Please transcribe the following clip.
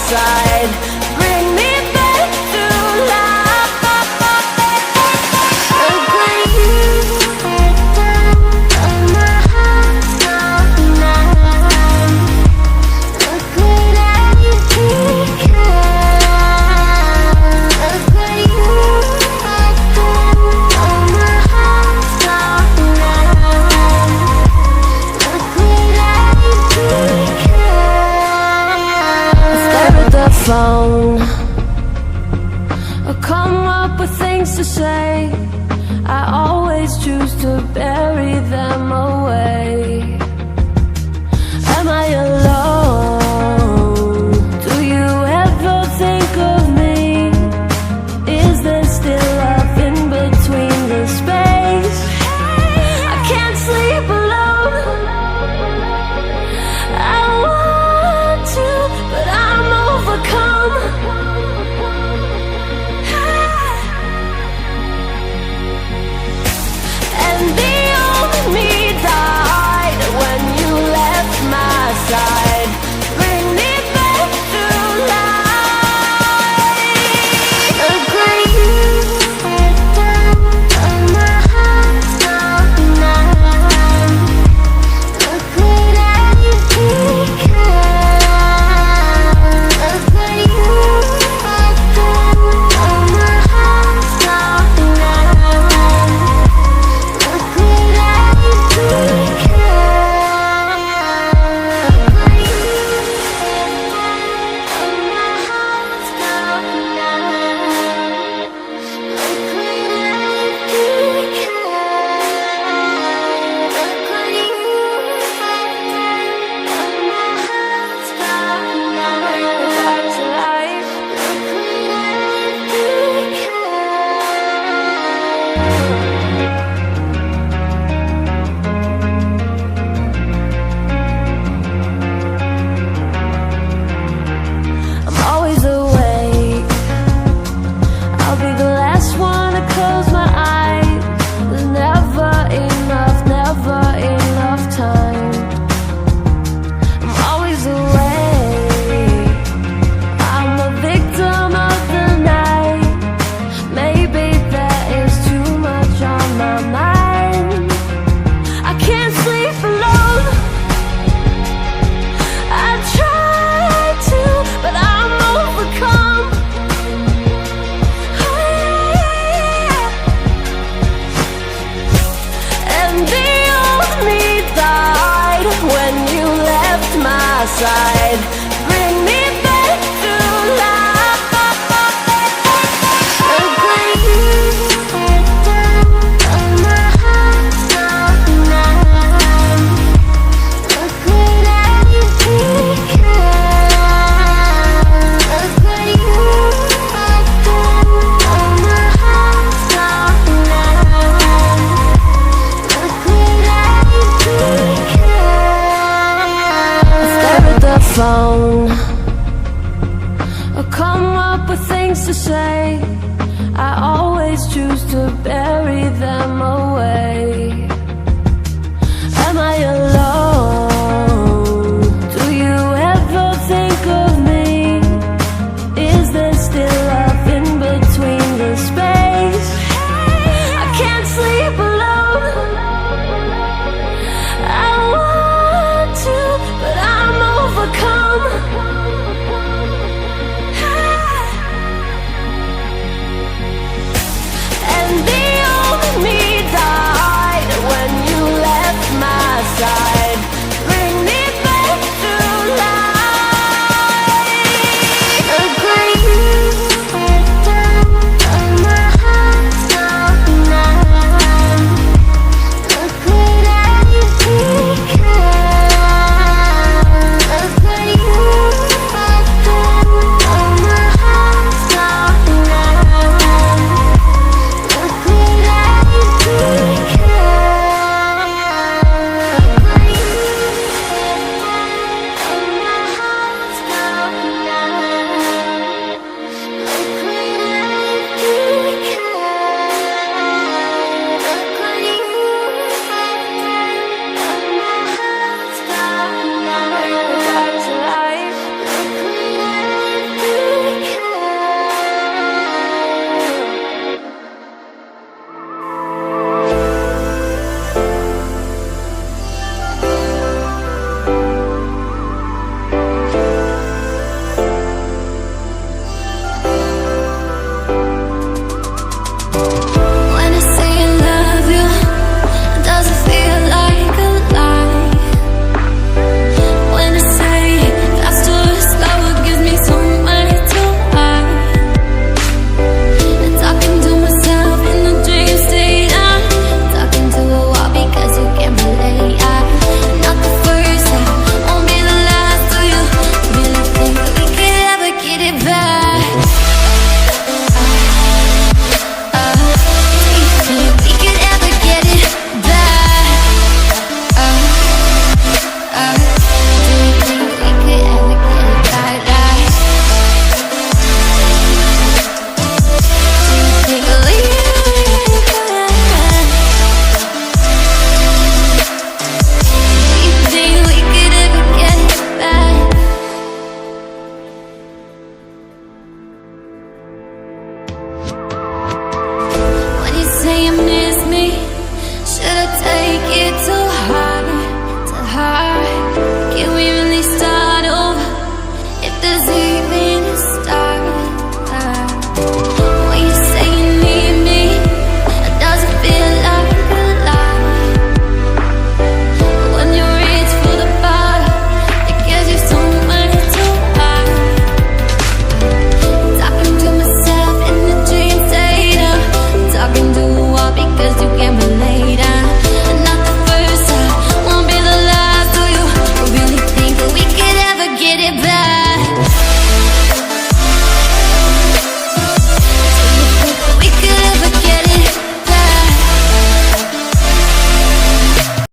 side. Bring me back to life. Look what you have done, oh my heart's gone numb. Look what I've become. Look what you have done, oh my heart's gone numb. Look what I've become. I stare at the phone, I come up with things to say. I always choose to bury them away. Am I alone? Do you ever think of me? Is there still love in between the space? I can't sleep alone. I want to, but I'm overcome. And the old me died when you left my side. Bring me back to life. Look what you have done, oh my heart's gone numb. Look what I've become. Look what you have done, oh my heart's gone numb. Look what I've become. Look what you have done, oh my heart's gone numb. Look what I've become. Look what you have done, oh my heart's gone numb. Back to life. Look what I've become. I'm always awake. I'll be the last one to close my eyes. There's never enough time. I'm always awake. I'm a victim of the night. Maybe there is too much on my mind. I can't sleep alone. I try to, but I'm overcome. And the old me died when you left my side. Bring me back to life. Look what you have done, oh my heart's gone numb. Look what I've become. Look what you have done, oh my heart's gone numb. Look what I've become. I stare at the phone, I come up with things to say.